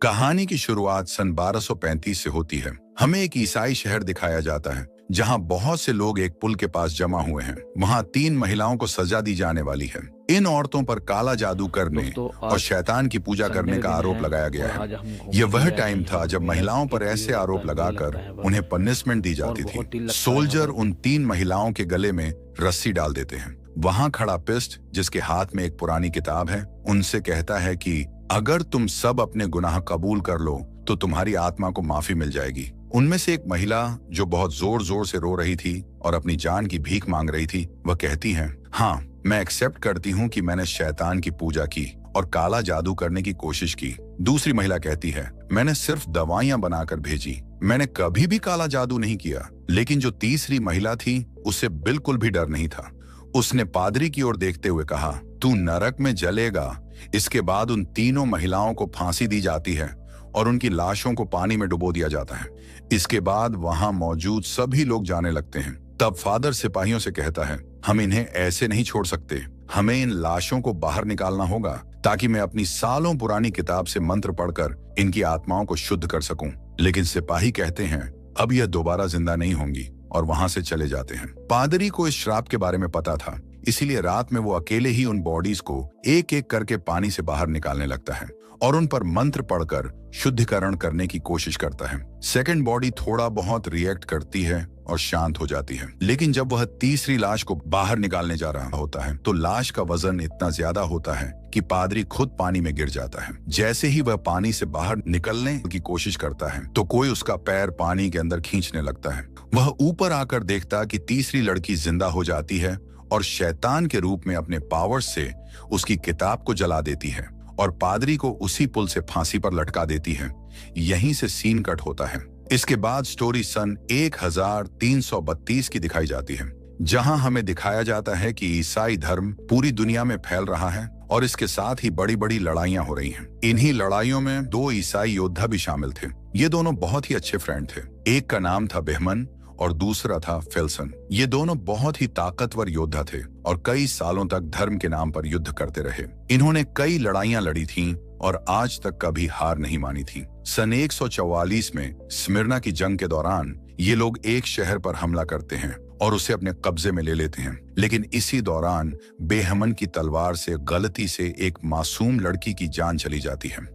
कहानी की शुरुआत सन 1235 से होती है। हमें एक ईसाई शहर दिखाया जाता है जहां बहुत से लोग एक पुल के पास जमा हुए हैं। वहां 3 महिलाओं को सजा दी जाने वाली है। इन औरतों पर काला जादू करने दोस्तों और आज शैतान की पूजा संडे करने का का दिन आरोप है लगाया गया और है। आज हम यह घूमने के वह लिए आए टाइम हैं था यहाँ जब बेहद महिलाओं पर ऐसे कीमती होता आरोप है, मुझे लगाकर लगता है उन्हें वक्त पनिशमेंट दी और जाती थी। बहुत ही लगता है सोल्जर अगर उन 3 महिलाओं के गले में रस्सी डाल देते हैं। वहां खड़ा पिस्ट, जिसके हाथ में एक पुरानी किताब है, उनसे कहता है कि अगर तुम सब अपने गुनाह कबूल कर लो तो तुम्हारी आत्मा को माफी मिल जाएगी। उनमें से एक महिला, जो बहुत जोर जोर से रो रही थी और अपनी जान की भीख मांग रही थी, वह कहती है, हाँ, मैं एक्सेप्ट करती हूँ कि मैंने शैतान की पूजा की और काला जादू करने की कोशिश की। दूसरी महिला कहती है, मैंने सिर्फ दवाइयां बनाकर भेजी, मैंने कभी भी काला जादू नहीं किया। लेकिन जो तीसरी महिला थी, उसे बिल्कुल भी डर नहीं था। उसने पादरी की ओर देखते हुए कहा, तू नरक में जलेगा। इसके बाद उन तीनों महिलाओं को फांसी दी जाती है और उनकी लाशों को पानी में डुबो दिया जाता है। इसके बाद वहां मौजूद सभी लोग जाने लगते हैं। तब फादर सिपाहियों से कहता है, हम इन्हें ऐसे नहीं छोड़ सकते, हमें इन लाशों को बाहर निकालना होगा ताकि मैं अपनी सालों पुरानी किताब से मंत्र पढ़कर इनकी आत्माओं को शुद्ध कर सकूं। लेकिन सिपाही कहते हैं, अब यह दोबारा जिंदा नहीं होंगी, और वहां से चले जाते हैं। पादरी को इस श्राप के बारे में पता था, इसीलिए रात में वो अकेले ही उन बॉडीज को एक एक करके पानी से बाहर निकालने लगता है और उन पर मंत्र पढ़कर शुद्धिकरण करने की कोशिश करता है। सेकंड बॉडी थोड़ा बहुत रिएक्ट करती है और शांत हो जाती है। लेकिन जब वह तीसरी लाश को बाहर निकालने जा रहा होता है तो लाश का वजन इतना ज्यादा होता है कि पादरी खुद पानी में गिर जाता है। जैसे ही वह पानी से बाहर निकलने की कोशिश करता है तो कोई उसका पैर पानी के अंदर खींचने लगता है। वह ऊपर आकर देखता कि तीसरी लड़की जिंदा हो जाती है और शैतान के रूप में अपने पावर से उसकी किताब को जला देती है और पादरी को उसी पुल से फांसी पर लटका देती है। यहीं से सीन कट होता है। इसके बाद स्टोरी सन 1332 की दिखाई जाती है, जहां हमें दिखाया जाता है कि ईसाई धर्म पूरी दुनिया में फैल रहा है और इसके साथ ही बड़ी बड़ी लड़ाइयां हो रही हैं। इन्हीं लड़ाइयों में 2 ईसाई योद्धा भी शामिल थे। ये दोनों बहुत ही अच्छे फ्रेंड थे। एक का नाम था बेहमन और दूसरा था फेल्सन। ये दोनों बहुत ही ताकतवर योद्धा थे और कई सालों तक धर्म के नाम पर युद्ध करते रहे। इन्होंने कई लड़ाइयां लड़ी थीं और आज तक कभी हार नहीं मानी थी। सन 144 में स्मिर्ना की जंग के दौरान ये लोग एक शहर पर हमला करते हैं और उसे अपने कब्जे में ले लेते हैं। लेकिन इसी दौरान बेहमन की तलवार से गलती से एक मासूम लड़की की जान चली जाती है।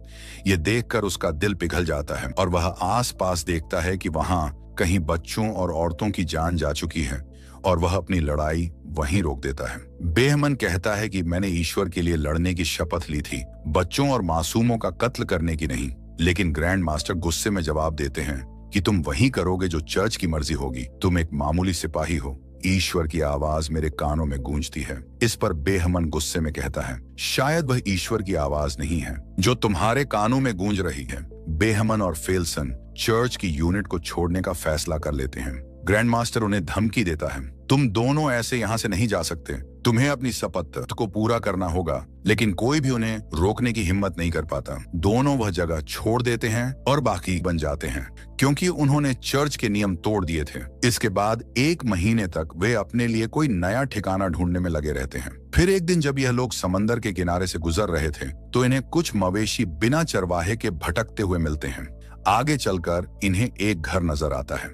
ये देखकर उसका दिल पिघल जाता है और वह आसपास देखता है कि वहां कहीं बच्चों और औरतों की जान जा चुकी है और वह अपनी लड़ाई वहीं रोक देता है। बेहमन कहता है कि मैंने ईश्वर के लिए लड़ने की शपथ ली थी, बच्चों और मासूमों का कत्ल करने की नहीं। लेकिन ग्रैंड मास्टर गुस्से में जवाब देते हैं कि तुम वही करोगे जो चर्च की मर्जी होगी, तुम एक मामूली सिपाही हो। ईश्वर की आवाज मेरे कानों में गूंजती है। इस पर बेहमन गुस्से में कहता है, शायद वह ईश्वर की आवाज नहीं है जो तुम्हारे कानों में गूंज रही है। बेहमन और फेल्सन चर्च की यूनिट को छोड़ने का फैसला कर लेते हैं। ग्रैंड मास्टर उन्हें धमकी देता है, तुम दोनों ऐसे यहाँ से नहीं जा सकते, तुम्हें अपनी शपथ को पूरा करना होगा। लेकिन कोई भी उन्हें रोकने की हिम्मत नहीं कर पाता। दोनों वह जगह छोड़ देते हैं और बाकी बन जाते हैं, क्योंकि उन्होंने चर्च के नियम तोड़ दिए थे। इसके बाद 1 महीने तक वे अपने लिए कोई नया ठिकाना ढूंढने में लगे रहते हैं। फिर एक दिन जब यह लोग समंदर के किनारे से गुजर रहे थे तो इन्हें कुछ मवेशी बिना चरवाहे के भटकते हुए मिलते हैं। आगे चलकर इन्हें एक घर नजर आता है।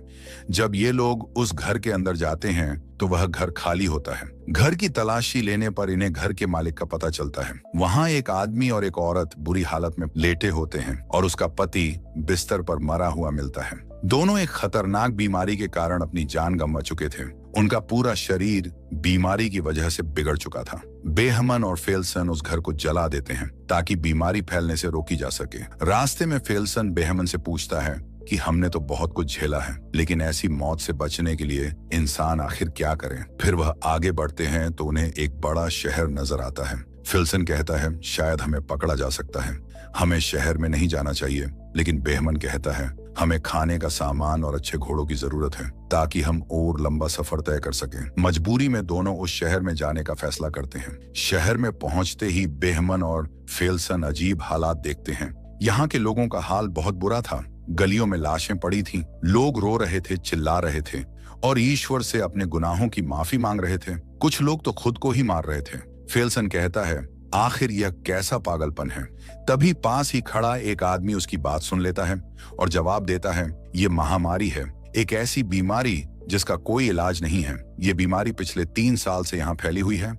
जब ये लोग उस घर के अंदर जाते हैं तो वह घर खाली होता है। घर की तलाशी लेने पर इन्हें घर के मालिक का पता चलता है। वहां एक आदमी और एक औरत बुरी हालत में लेटे होते हैं और उसका पति बिस्तर पर मरा हुआ मिलता है। दोनों एक खतरनाक बीमारी के कारण अपनी जान गंवा चुके थे। उनका पूरा शरीर बीमारी की वजह से बिगड़ चुका था। बेहमन और फेल्सन उस घर को जला देते हैं ताकि बीमारी फैलने से रोकी जा सके। रास्ते में फेल्सन बेहमन से पूछता है कि हमने तो बहुत कुछ झेला है, लेकिन ऐसी मौत से बचने के लिए इंसान आखिर क्या करे। फिर वह आगे बढ़ते हैं तो उन्हें एक बड़ा शहर नजर आता है। फेल्सन कहता है, शायद हमें पकड़ा जा सकता है, हमें शहर में नहीं जाना चाहिए। लेकिन बेहमन कहता है, हमें खाने का सामान और अच्छे घोड़ों की जरूरत है ताकि हम और लंबा सफर तय कर सकें। मजबूरी में दोनों उस शहर में जाने का फैसला करते हैं। शहर में पहुंचते ही बेहमन और फेल्सन अजीब हालात देखते हैं। यहाँ के लोगों का हाल बहुत बुरा था। गलियों में लाशें पड़ी थीं, लोग रो रहे थे, चिल्ला रहे थे और ईश्वर से अपने गुनाहों की माफी मांग रहे थे। कुछ लोग तो खुद को ही मार रहे थे। फेल्सन कहता है, आखिर यह कैसा पागलपन है। तभी पास ही खड़ा एक आदमी उसकी बात सुन लेता है और जवाब देता है, ये महामारी है, एक ऐसी बीमारी जिसका कोई इलाज नहीं है। ये बीमारी पिछले 3 साल से यहाँ फैली हुई है।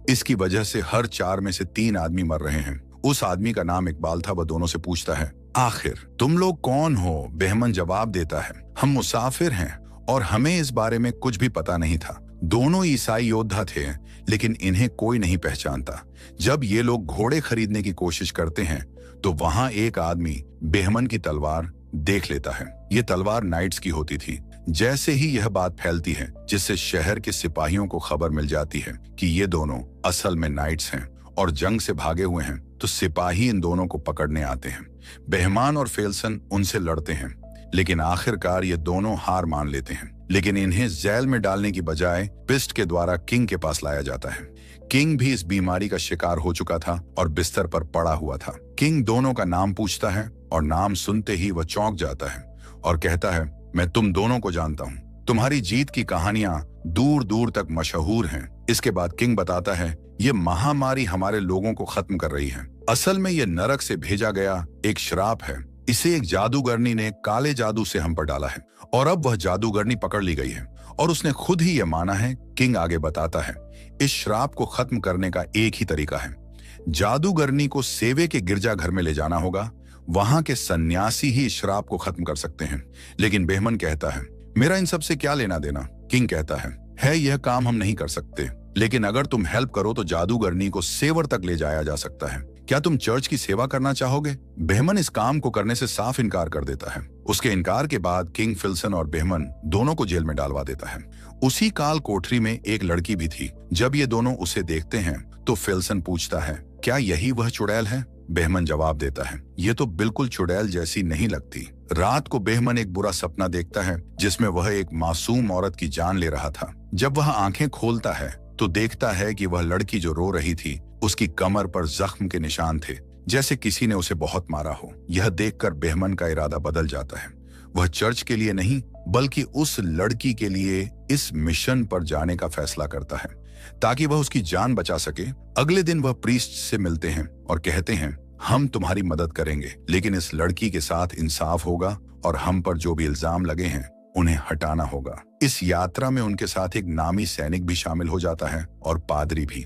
इसकी वजह से हर 4 में से 3 आदमी मर रहे हैं। उस आदमी का नाम इकबाल था। वह दोनों से पूछता है, आखिर तुम लोग कौन हो? बेहमन जवाब देता है, हम मुसाफिर हैं और हमें इस बारे में कुछ भी पता नहीं था। दोनों ईसाई योद्धा थे, लेकिन इन्हें कोई नहीं पहचानता। जब ये लोग घोड़े खरीदने की कोशिश करते हैं तो वहां एक आदमी बेहमन की तलवार देख लेता है। ये तलवार नाइट्स की होती थी। जैसे ही यह बात फैलती है, जिससे शहर के सिपाहियों को खबर मिल जाती है कि ये दोनों असल में नाइट्स हैं और जंग से भागे हुए हैं, तो सिपाही इन दोनों को पकड़ने आते हैं। बेहमान और फेल्सन उनसे लड़ते हैं, लेकिन आखिरकार ये दोनों हार मान लेते हैं। लेकिन इन्हें जेल में डालने की बजाय पिस्ट के द्वारा किंग के पास लाया जाता है। किंग भी इस बीमारी का शिकार हो चुका था और बिस्तर पर पड़ा हुआ था। किंग दोनों का नाम पूछता है और नाम सुनते ही वह चौंक जाता है और कहता है, मैं तुम दोनों को जानता हूँ। तुम्हारी जीत की कहानियां दूर दूर तक मशहूर हैं। इसके बाद किंग बताता है, ये महामारी हमारे लोगों को खत्म कर रही है। असल में ये नरक से भेजा गया एक श्राप है। इसे एक जादूगरनी ने काले जादू से हम पर डाला है और अब वह जादूगरनी पकड़ ली गई है और उसने खुद ही यह माना है। किंग आगे बताता है, इस श्राप को खत्म करने का एक ही तरीका है। जादूगरनी को सेवे के गिरजाघर में ले जाना होगा। वहां के सन्यासी ही इस श्राप को खत्म कर सकते हैं। लेकिन बेहमन कहता है, मेरा इन सब से क्या लेना देना? किंग कहता है यह काम हम नहीं कर सकते, लेकिन अगर तुम हेल्प करो तो जादूगरनी को सेवर तक ले जाया जा सकता है। क्या तुम चर्च की सेवा करना चाहोगे? बेहमन इस काम को करने से साफ इनकार कर देता है। उसके इनकार के बाद किंग फिल्सन और बेहमन दोनों को जेल में डालवा देता है। उसी काल कोठरी में एक लड़की भी थी। जब ये दोनों उसे देखते हैं तो फिल्सन पूछता है, क्या यही वह चुड़ैल है? बेहमन जवाब देता है, ये तो बिल्कुल चुड़ैल जैसी नहीं लगती। रात को बेहमन एक बुरा सपना देखता है जिसमें वह एक मासूम औरत की जान ले रहा था। जब वह आंखें खोलता है तो देखता है कि वह लड़की जो रो रही थी, उसकी कमर पर जख्म के निशान थे, जैसे किसी ने उसे बहुत मारा हो। यह देखकर बेहमन का इरादा बदल जाता है। वह चर्च के लिए नहीं बल्कि उस लड़की के लिए इस मिशन पर जाने का फैसला करता है ताकि वह उसकी जान बचा सके। अगले दिन वह प्रीस्ट से मिलते हैं और कहते हैं, हम तुम्हारी मदद करेंगे, लेकिन इस लड़की के साथ इंसाफ होगा और हम पर जो भी इल्जाम लगे हैं उन्हें हटाना होगा। इस यात्रा में उनके साथ एक नामी सैनिक भी शामिल हो जाता है और पादरी भी।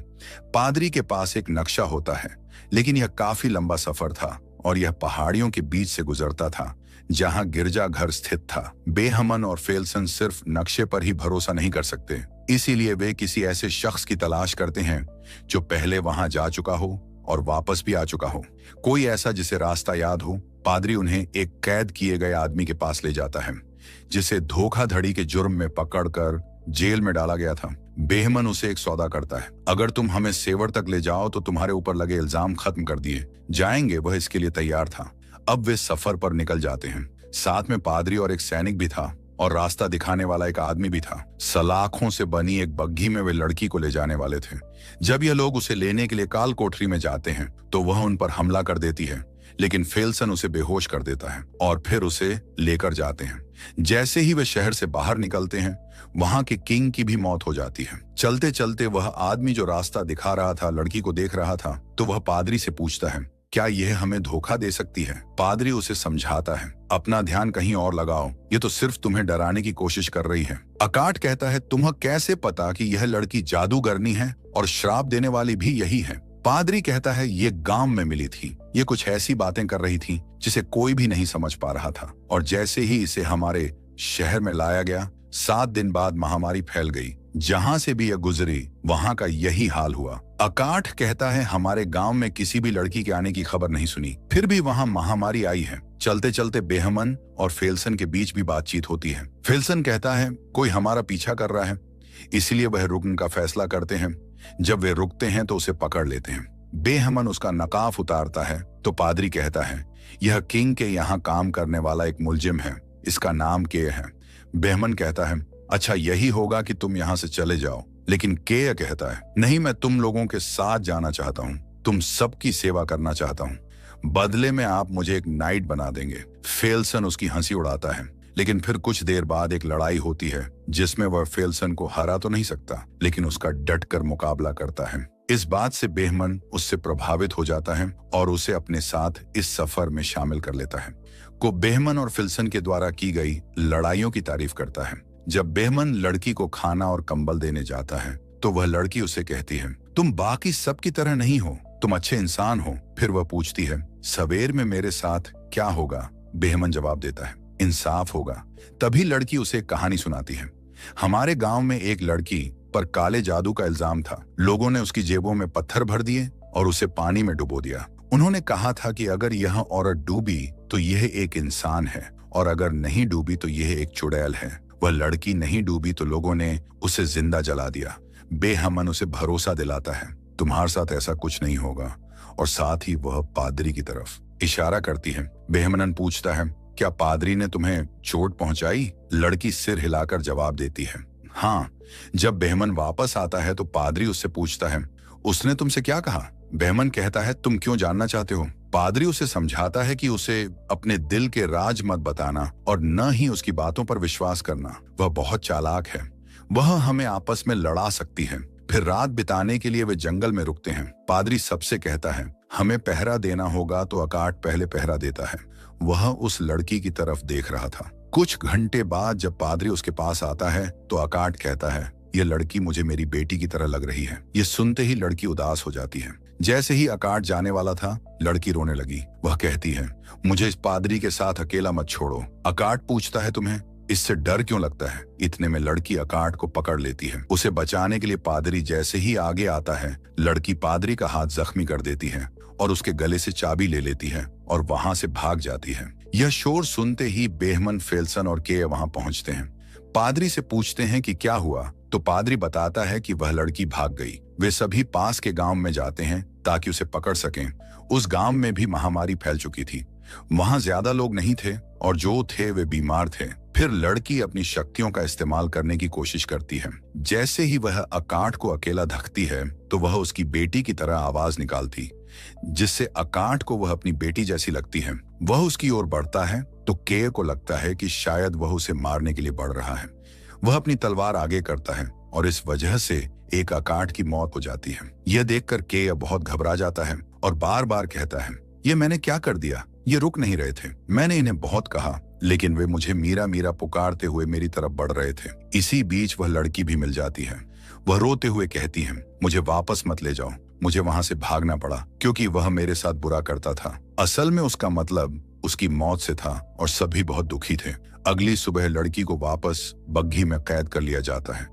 पादरी के पास एक नक्शा होता है, लेकिन यह काफी लंबा सफर था और यह पहाड़ियों के बीच से गुजरता था जहां गिरजाघर स्थित था। बेहमन और फेल्सन सिर्फ नक्शे पर ही भरोसा नहीं कर सकते, इसीलिए वे किसी ऐसे शख्स की तलाश करते हैं जो पहले वहां जा चुका हो और वापस भी आ चुका हो, कोई ऐसा जिसे रास्ता याद हो। पादरी उन्हें एक कैद किए गए आदमी के पास ले जाता है जिसे धोखाधड़ी के जुर्म में पकड़कर जेल में डाला गया था। बेहमन उसे एक सौदा करता है, अगर तुम हमें सेवर तक ले जाओ तो तुम्हारे ऊपर लगे इल्जाम खत्म कर दिए जाएंगे। वह इसके लिए तैयार था। अब वे सफर पर निकल जाते हैं। साथ में पादरी और एक सैनिक भी था और रास्ता दिखाने वाला एक आदमी भी था। सलाखों से बनी एक बग्घी में वे लड़की को ले जाने वाले थे। जब ये लोग उसे लेने के लिए काल कोठरी में जाते हैं तो वह उन पर हमला कर देती है, लेकिन फेल्सन उसे बेहोश कर देता है और फिर उसे लेकर जाते हैं। जैसे ही वे शहर से बाहर निकलते हैं, वहां के किंग की भी मौत हो जाती है। चलते चलते वह आदमी जो रास्ता दिखा रहा था लड़की को देख रहा था, तो वह पादरी से पूछता है, क्या यह हमें धोखा दे सकती है? पादरी उसे समझाता है, अपना ध्यान कहीं और लगाओ, ये तो सिर्फ तुम्हें डराने की कोशिश कर रही है। अकाट कहता है, तुम्हें कैसे पता कि यह लड़की जादूगरनी है और श्राप देने वाली भी यही है? पादरी कहता है, ये गांव में मिली थी, ये कुछ ऐसी बातें कर रही थी जिसे कोई भी नहीं समझ पा रहा था, और जैसे ही इसे हमारे शहर में लाया गया, 7 दिन बाद महामारी फैल गई। जहां से भी यह गुजरी वहां का यही हाल हुआ। अकाठ कहता है, हमारे गांव में किसी भी लड़की के आने की खबर नहीं सुनी, फिर भी वहां महामारी आई है। चलते चलते बेहमन और फेल्सन के बीच भी बातचीत होती है। फेल्सन कहता है, कोई हमारा पीछा कर रहा है, इसलिए वह रुकने का फैसला करते हैं। जब वे रुकते हैं तो उसे पकड़ लेते हैं। बेहमन उसका नकाब उतारता है तो पादरी कहता है, यह किंग के यहाँ काम करने वाला एक मुलजिम है, इसका नाम के है। बेहमन कहता है, अच्छा यही होगा कि तुम यहाँ से चले जाओ। लेकिन केय कहता है, नहीं, मैं तुम लोगों के साथ जाना चाहता हूँ, तुम सबकी सेवा करना चाहता हूँ, बदले में आप मुझे एक नाइट बना देंगे। फेल्सन उसकी हंसी उड़ाता है, लेकिन फिर कुछ देर बाद एक लड़ाई होती है जिसमें वह फेल्सन को हरा तो नहीं सकता, लेकिन उसका डटकर मुकाबला करता है। इस बात से बेहमन उससे प्रभावित हो जाता है और उसे अपने साथ इस सफर में शामिल कर लेता है। को बेहमन और फिल्सन के द्वारा की गई लड़ाइयों की तारीफ करता है। जब बेहमन लड़की को खाना और कंबल देने जाता है तो वह लड़की उसे कहती है, तुम बाकी सब की तरह नहीं हो, तुम अच्छे इंसान हो। फिर वह पूछती है, सवेर में मेरे साथ क्या होगा? बेहमन जवाब देता है, इंसाफ होगा। तभी लड़की उसे एक कहानी सुनाती है। हमारे गांव में एक लड़की पर काले जादू का इल्जाम था। लोगों ने उसकी जेबों में पत्थर भर दिए और उसे पानी में डुबो दिया। उन्होंने कहा था कि अगर यह औरत डूबी तो यह एक इंसान है और अगर नहीं डूबी तो यह एक चुड़ैल है। वह लड़की नहीं डूबी तो लोगों ने उसे जिंदा जला दिया। बेहमन उसे भरोसा दिलाता है, तुम्हारे साथ ऐसा कुछ नहीं होगा, और साथ ही वह पादरी की तरफ इशारा करती है। बेहमन पूछता है, क्या पादरी ने तुम्हें चोट पहुंचाई? लड़की सिर हिलाकर जवाब देती है, हाँ। जब बेहमन वापस आता है तो पादरी उससे पूछता है, उसने तुमसे क्या कहा? बेहमन कहता है, तुम क्यों जानना चाहते हो? पादरी उसे समझाता है कि उसे अपने दिल के राज मत बताना और न ही उसकी बातों पर विश्वास करना। वह बहुत चालाक है, वह हमें आपस में लड़ा सकती है। फिर रात बिताने के लिए वे जंगल में रुकते हैं। पादरी सबसे कहता है, हमें पहरा देना होगा तो अकाट पहले पहरा देता है। वह उस लड़की की तरफ देख रहा था। कुछ घंटे बाद जब पादरी उसके पास आता है तो अकाट कहता है, यह लड़की मुझे मेरी बेटी की तरह लग रही है। ये सुनते ही लड़की उदास हो जाती है। जैसे ही अकाट जाने वाला था, लड़की रोने लगी। वह कहती है, मुझे इस पादरी के साथ अकेला मत छोड़ो। अकाट पूछता है, तुम्हें इससे डर क्यों लगता है? इतने में लड़की अकाट को पकड़ लेती है। उसे बचाने के लिए पादरी जैसे ही आगे आता है, लड़की पादरी का हाथ जख्मी कर देती है और उसके गले से चाबी ले लेती है और वहां से भाग जाती है। यह शोर सुनते ही बेहमन, फेल्सन और के वहां पहुंचते हैं। पादरी से पूछते हैं कि क्या हुआ, तो पादरी बताता है कि वह लड़की भाग गई। वे सभी पास के गांव में जाते हैं ताकि उसे पकड़ सकें। उस गांव में भी महामारी फैल चुकी थी। वहां ज्यादा लोग नहीं थे और जो थे वे बीमार थे। फिर लड़की अपनी शक्तियों का इस्तेमाल करने की कोशिश करती है। जैसे ही वह अकाट को अकेला धकती है तो वह उसकी बेटी की तरह आवाज निकालती, जिससे अकाट को वह अपनी बेटी जैसी लगती है। वह उसकी ओर बढ़ता है तो के को लगता है कि शायद वह उसे मारने के लिए बढ़ रहा है। वह अपनी तलवार आगे करता है और इस वजह से एक अकाट की मौत हो जाती है। यह देखकर के बहुत घबरा जाता है और बार बार कहता है, ये मैंने क्या कर दिया? ये रुक नहीं रहे थे। मैंने इन्हें बहुत कहा लेकिन वे मुझे मीरा मीरा पुकारते हुए मेरी तरफ बढ़ रहे थे। इसी बीच वह लड़की भी मिल जाती है। वह रोते हुए कहती है, मुझे वापस मत ले जाओ। मुझे वहां से भागना पड़ा क्योंकि वह मेरे साथ बुरा करता था। असल में उसका मतलब उसकी मौत से था और सभी बहुत दुखी थे। अगली सुबह लड़की को वापस बग्घी में कैद कर लिया जाता है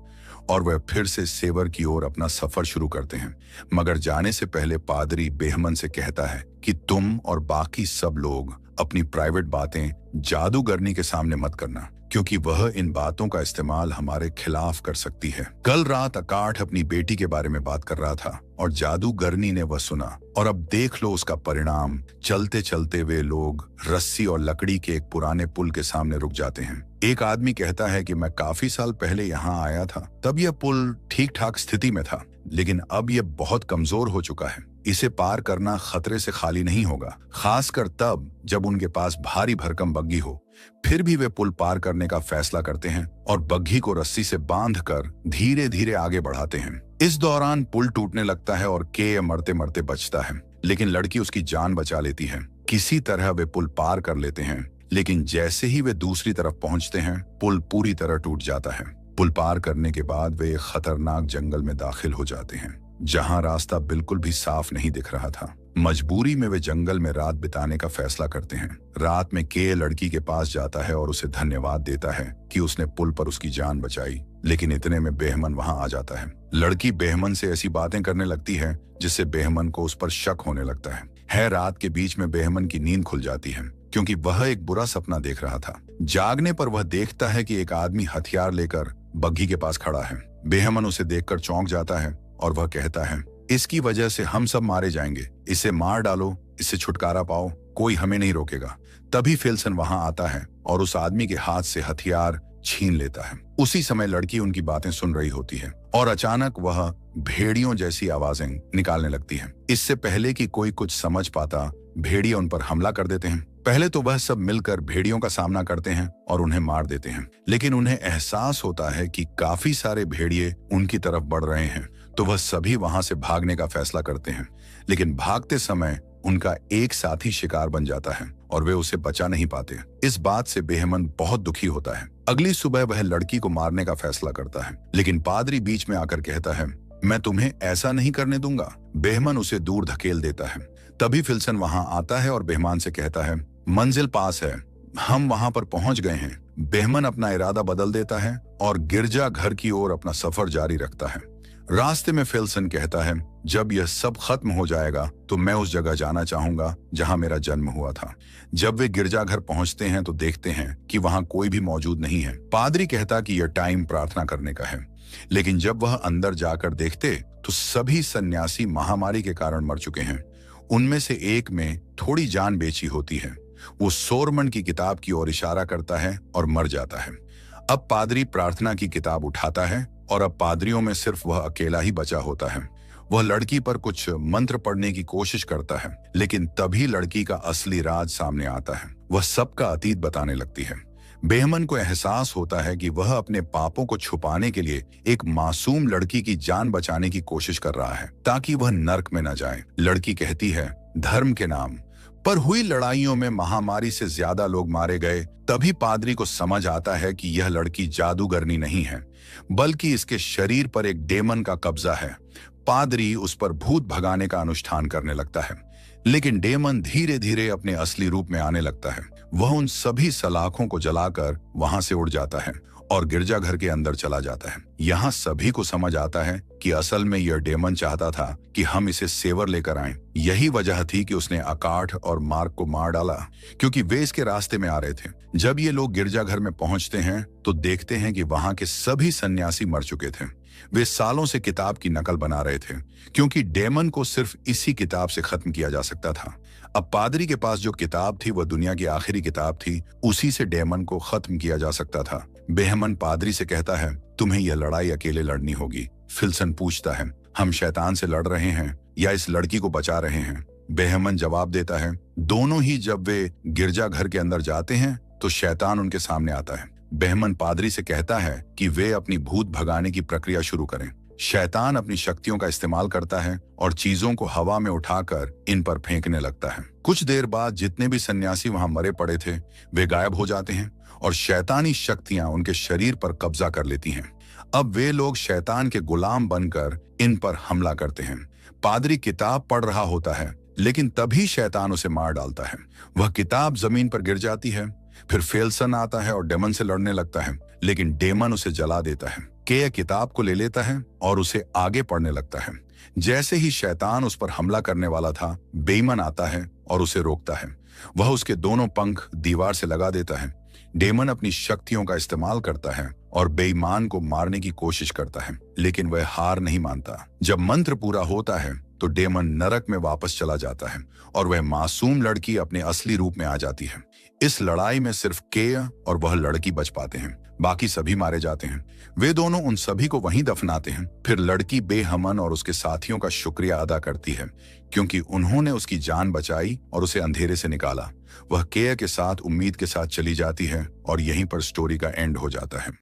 और वह फिर से सेवर की ओर अपना सफर शुरू करते हैं। मगर जाने से पहले पादरी बेहमन से कहता है कि तुम और बाकी सब लोग अपनी प्राइवेट बातें जादूगरनी के सामने मत करना, क्योंकि वह इन बातों का इस्तेमाल हमारे खिलाफ कर सकती है। कल रात अकाट अपनी बेटी के बारे में बात कर रहा था और जादूगरनी ने वह सुना और अब देख लो उसका परिणाम। चलते चलते वे लोग रस्सी और लकड़ी के एक पुराने पुल के सामने रुक जाते हैं। एक आदमी कहता है कि मैं काफी साल पहले यहाँ आया था, तब यह पुल ठीक ठाक स्थिति में था, लेकिन अब यह बहुत कमजोर हो चुका है। इसे पार करना खतरे से खाली नहीं होगा, खासकर तब जब उनके पास भारी भरकम बग्घी हो। फिर भी वे पुल पार करने का फैसला करते हैं और बग्घी को रस्सी से बांधकर धीरे धीरे आगे बढ़ाते हैं। इस दौरान पुल टूटने लगता है और के मरते मरते बचता है, लेकिन लड़की उसकी जान बचा लेती है। किसी तरह वे पुल पार कर लेते हैं, लेकिन जैसे ही वे दूसरी तरफ पहुंचते हैं, पुल पूरी तरह टूट जाता है। पुल पार करने के बाद वे एक खतरनाक जंगल में दाखिल हो जाते हैं, जहां रास्ता बिल्कुल भी साफ नहीं दिख रहा था। मजबूरी में वे जंगल में रात बिताने का फैसला करते हैं। रात में के लड़की के पास जाता है और उसे धन्यवाद देता है कि उसने पुल पर उसकी जान बचाई, लेकिन इतने में बेहमन वहां आ जाता है। लड़की बेहमन से ऐसी बातें करने लगती है जिससे बेहमन को उस पर शक होने लगता है। रात के बीच में बेहमन की नींद खुल जाती है क्योंकि वह एक बुरा सपना देख रहा था। जागने पर वह देखता है कि एक आदमी हथियार लेकर बग्घी के पास खड़ा है। बेहमन उसे देखकर चौंक जाता है और वह कहता है, इसकी वजह से हम सब मारे जाएंगे, इसे मार डालो, इससे छुटकारा पाओ, कोई हमें नहीं रोकेगा। तभी फेल्सन वहां आता है और उस आदमी के हाथ से हथियार छीन लेता है। उसी समय लड़की उनकी बातें सुन रही होती है और अचानक वह भेड़ियों जैसी आवाजें निकालने लगती है। इससे पहले कि कोई कुछ समझ पाता, भेड़िए उन पर हमला कर देते हैं। पहले तो वह सब मिलकर भेड़ियों का सामना करते हैं और उन्हें मार देते हैं, लेकिन उन्हें एहसास होता है कि काफी सारे भेड़िए उनकी तरफ बढ़ रहे हैं। तो वह सभी वहां से भागने का फैसला करते हैं, लेकिन भागते समय उनका एक साथी शिकार बन जाता है और वे उसे बचा नहीं पाते। इस बात से बेहमन बहुत दुखी होता है। अगली सुबह वह लड़की को मारने का फैसला करता है, लेकिन पादरी बीच में आकर कहता है, मैं तुम्हें ऐसा नहीं करने दूंगा। बेहमन उसे दूर धकेल देता है। तभी फिल्सन वहां आता है और बेहमान से कहता है, मंजिल पास है, हम वहां पर पहुंच गए हैं। बेहमन अपना इरादा बदल देता है और गिरजा घर की ओर अपना सफर जारी रखता है। रास्ते में फिल्सन कहता है, जब यह सब खत्म हो जाएगा तो मैं उस जगह जाना चाहूंगा जहां मेरा जन्म हुआ था। जब वे गिरजाघर पहुंचते हैं तो देखते हैं कि वहां कोई भी मौजूद नहीं है। पादरी कहता कि यह टाइम प्रार्थना करने का है, लेकिन जब वह अंदर जाकर देखते तो सभी सन्यासी महामारी के कारण मर चुके हैं। उनमें से एक में थोड़ी जान बेची होती है। वो सोरमन की किताब की ओर इशारा करता है और मर जाता है। अब पादरी प्रार्थना की किताब उठाता है और अब पादरियों में सिर्फ वह अकेला ही बचा होता है। वह लड़की पर कुछ मंत्र पढ़ने की कोशिश करता है, लेकिन तभी लड़की का असली राज सामने आता है। वह सबका अतीत बताने लगती है। बेहमन को एहसास होता है कि वह अपने पापों को छुपाने के लिए एक मासूम लड़की की जान बचाने की कोशिश कर रहा है ताकि वह नर्क में न जाए। लड़की कहती है, धर्म के नाम पर हुई लड़ाइयों में महामारी से ज्यादा लोग मारे गए। तभी पादरी को समझ आता है कि यह लड़की जादूगरनी नहीं है, बल्कि इसके शरीर पर एक डेमन का कब्जा है। पादरी उस पर भूत भगाने का अनुष्ठान करने लगता है, लेकिन डेमन धीरे धीरे अपने असली रूप में आने लगता है। वह उन सभी सलाखों को जलाकर वहां से उड़ जाता है और गिरजाघर के अंदर चला जाता है। यहाँ सभी को समझ आता है कि असल में यह डेमन चाहता था कि हम इसे सेवर लेकर आएं। यही वजह थी कि उसने अकाठ और मार्क को मार डाला, क्योंकि वे इसके रास्ते में आ रहे थे। जब ये लोग गिरजाघर में पहुंचते हैं तो देखते हैं कि वहां के सभी सन्यासी मर चुके थे। वे सालों से किताब की नकल बना रहे थे, क्योंकि डेमन को सिर्फ इसी किताब से खत्म किया जा सकता था। अब पादरी के पास जो किताब थी वह दुनिया की आखिरी किताब थी, उसी से डेमन को खत्म किया जा सकता था। बेहमन पादरी से कहता है, तुम्हें यह लड़ाई अकेले लड़नी होगी। फिल्सन पूछता है, हम शैतान से लड़ रहे हैं या इस लड़की को बचा रहे हैं? बेहमन जवाब देता है, दोनों ही। जब वे गिरजाघर के अंदर जाते हैं तो शैतान उनके सामने आता है। बेहमन पादरी से कहता है कि वे अपनी भूत भगाने की प्रक्रिया शुरू करें। शैतान अपनी शक्तियों का इस्तेमाल करता है और चीजों को हवा में उठाकर इन पर फेंकने लगता है। कुछ देर बाद जितने भी सन्यासी वहां मरे पड़े थे वे गायब हो जाते हैं और शैतानी शक्तियां उनके शरीर पर कब्जा कर लेती हैं। अब वे लोग शैतान के गुलाम बनकर इन पर हमला करते हैं। पादरी किताब पढ़ रहा होता है, लेकिन तभी शैतान उसे मार डालता है। वह किताब जमीन पर गिर जाती है। फिर फेल्सन आता है और डेमन से लड़ने लगता है, लेकिन डेमन उसे जला देता है। के किताब को ले लेता है और उसे आगे पढ़ने लगता है। जैसे ही शैतान उस पर हमला करने वाला था, बेईमान आता है और उसे रोकता है। वह उसके दोनों पंख दीवार से लगा देता है। डेमन अपनी शक्तियों का इस्तेमाल करता है और बेईमान को मारने की कोशिश करता है, लेकिन वह हार नहीं मानता। जब मंत्र पूरा होता है तो डेमन नरक में वापस चला जाता है और वह मासूम लड़की अपने असली रूप में आ जाती है। इस लड़ाई में सिर्फ के और वह लड़की बच पाते हैं, बाकी सभी मारे जाते हैं। वे दोनों उन सभी को वहीं दफनाते हैं। फिर लड़की बेहमन और उसके साथियों का शुक्रिया अदा करती है, क्योंकि उन्होंने उसकी जान बचाई और उसे अंधेरे से निकाला। वह के साथ उम्मीद के साथ चली जाती है और यहीं पर स्टोरी का एंड हो जाता है।